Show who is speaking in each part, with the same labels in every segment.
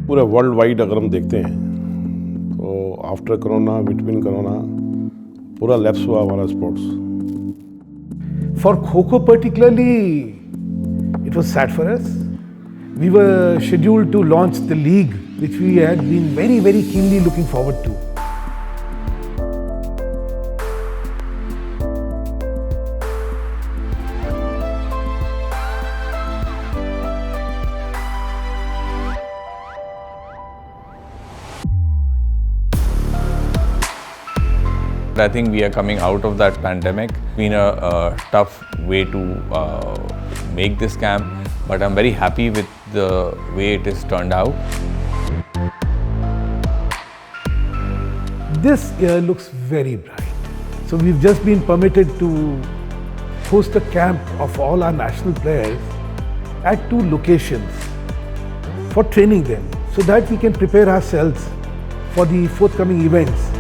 Speaker 1: पूरे world wide अगर हम देखते हैं तो आफ्टर कोरोना, बिटवीन कोरोना पूरा लैप्स हुआ हमारा sports.
Speaker 2: For Kho-Kho particularly, it was sad for us. We were scheduled to launch the league, which we had been very, very keenly looking forward to.
Speaker 3: I think we are coming out of that pandemic. It's been a tough way to make this camp, but I'm very happy with the way it has turned out.
Speaker 2: This year looks very bright. So we've just been permitted to host a camp of all our national players at 2 locations for training them so that we can prepare ourselves for the forthcoming events.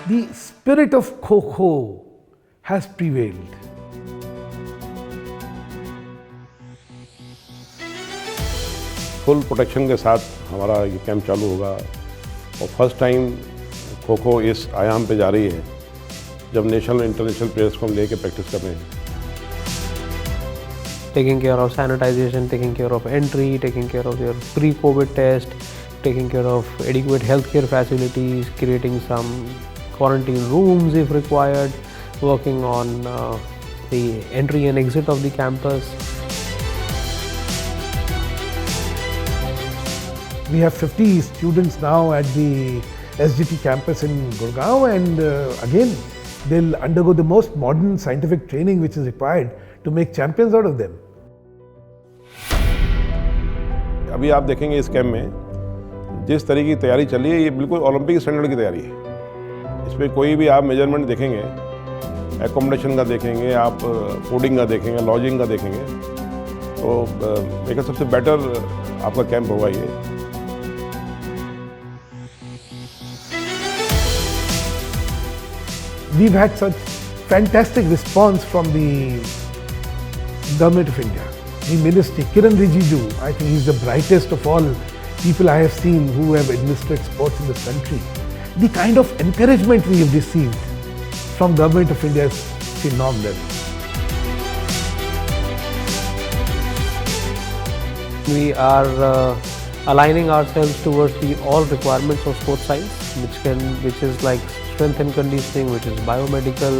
Speaker 2: The spirit of Kho-Kho has prevailed.
Speaker 1: Full protection के साथ हमारा ये camp चालू होगा और first time kho-kho इस आयाम पे जा रही है जब नेशनल इंटरनेशनल प्लेयर्स को हम लेके प्रैक्टिस कर रहे हैं।
Speaker 4: Taking care of sanitization, taking care of entry, taking care of your pre-COVID test, taking care of adequate healthcare facilities, creating some quarantine rooms if required, working on the entry and exit of the campus.
Speaker 2: We have 50 students now at the SGT campus in Gurgaon, and again, they'll undergo the most modern scientific training which is required to make champions out of them.
Speaker 1: अभी आप देखेंगे इस camp में जिस तरह की तैयारी चल रही है, ये बिल्कुल ओलंपिक स्टैंडर्ड की तैयारी है। इसमें कोई भी आप मेजरमेंट देखेंगे, एकोमोडेशन का देखेंगे, आप फूडिंग का देखेंगे, लॉजिंग का देखेंगे, तो एक सबसे बेटर आपका कैंप होगा ये।
Speaker 2: We've had such fantastic response from the Government of India. The Minister, Kiran Rijiju, I think he's the brightest of all people I have seen who have administered sports in this country. The kind of encouragement we have received from Government of India is phenomenal.
Speaker 4: We are aligning ourselves towards the all requirements of sports science, which is like strength and conditioning, which is biomedical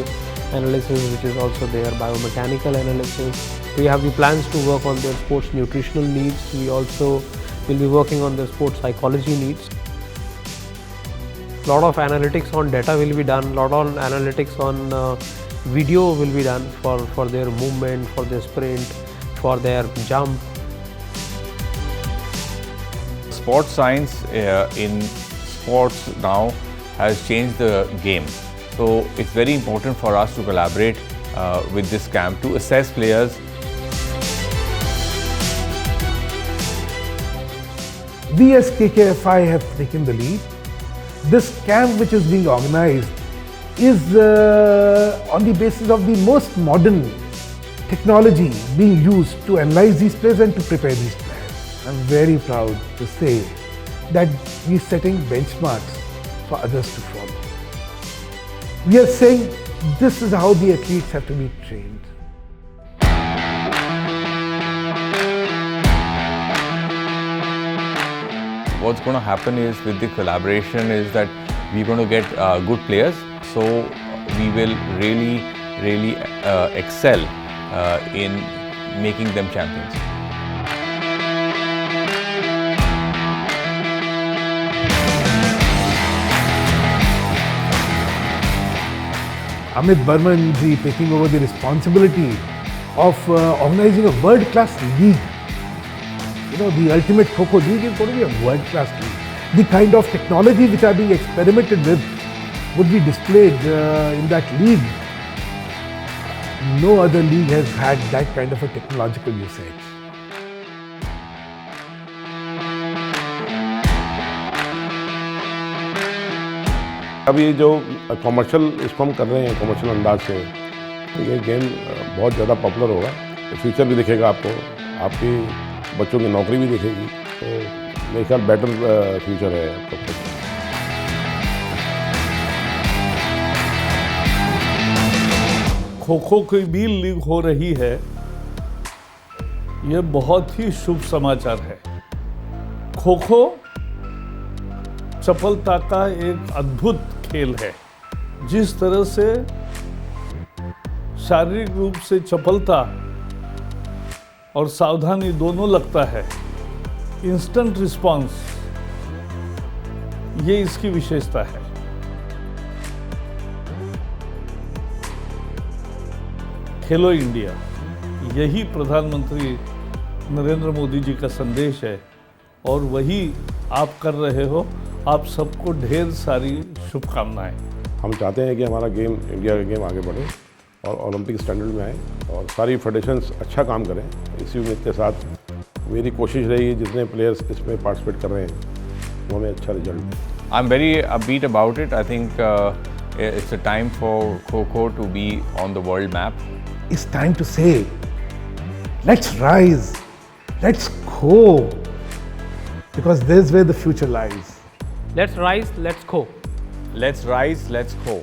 Speaker 4: analysis, which is also their biomechanical analysis. We have the plans to work on their sports nutritional needs. We also will be working on their sports psychology needs. Lot of analytics on data will be done. Lot of analytics on video will be done for their movement, for their sprint, for their jump.
Speaker 3: Sports science in sports now has changed the game. So it's very important for us to collaborate with this camp to assess players.
Speaker 2: We as KKFI have taken the lead. This camp which is being organized is on the basis of the most modern technology being used to analyze these players and to prepare these players. I'm very proud to say that we are setting benchmarks for others to follow. We are saying this is how the athletes have to be trained.
Speaker 3: What's going to happen is with the collaboration is that we're going to get good players. So we will really excel in making them champions.
Speaker 2: Amit Burman ji taking over the responsibility of organizing a world-class league. You know, the ultimate Kho-Kho league is going to be a world-class league. The kind of technology which are being experimented with would be displayed in that league. No other league has had that kind of a technological usage.
Speaker 1: अभी जो commercial इसको हम कर रहे हैं commercial अंदाज से, तो ये गेम बहुत ज़्यादा पॉपुलर होगा, तो फ्यूचर भी दिखेगा आपको। आपकी बच्चों की नौकरी भी दिखेगी, तो मेरे ख्याल बेटर फ्यूचर है आपका।
Speaker 5: खो खो की भी लीग हो रही है, यह बहुत ही शुभ समाचार है। खो खो चपलता का एक अद्भुत खेल है। जिस तरह से शारीरिक रूप से चपलता और सावधानी दोनों लगता है, इंस्टेंट रिस्पांस, ये इसकी विशेषता है। खेलो इंडिया, यही प्रधानमंत्री नरेंद्र मोदी जी का संदेश है और वही आप कर रहे हो। आप सबको ढेर सारी शुभकामनाएं।
Speaker 1: हम चाहते हैं कि हमारा गेम, इंडिया का गेम आगे बढ़े और ओलंपिक स्टैंडर्ड में आए और सारी फेडरेशंस अच्छा काम करें। इसी उम्मीद के साथ मेरी कोशिश रहेगी जितने प्लेयर्स इसमें पार्टिसिपेट कर रहे हैं वो हमें अच्छा रिजल्ट दें।
Speaker 3: I'm very upbeat about it. I think it's a time for Kho-Kho to be on the world map.
Speaker 2: It's time to say, let's rise, let's go, because there's where the future lies.
Speaker 4: Let's rise, let's go.
Speaker 3: Let's rise, let's go.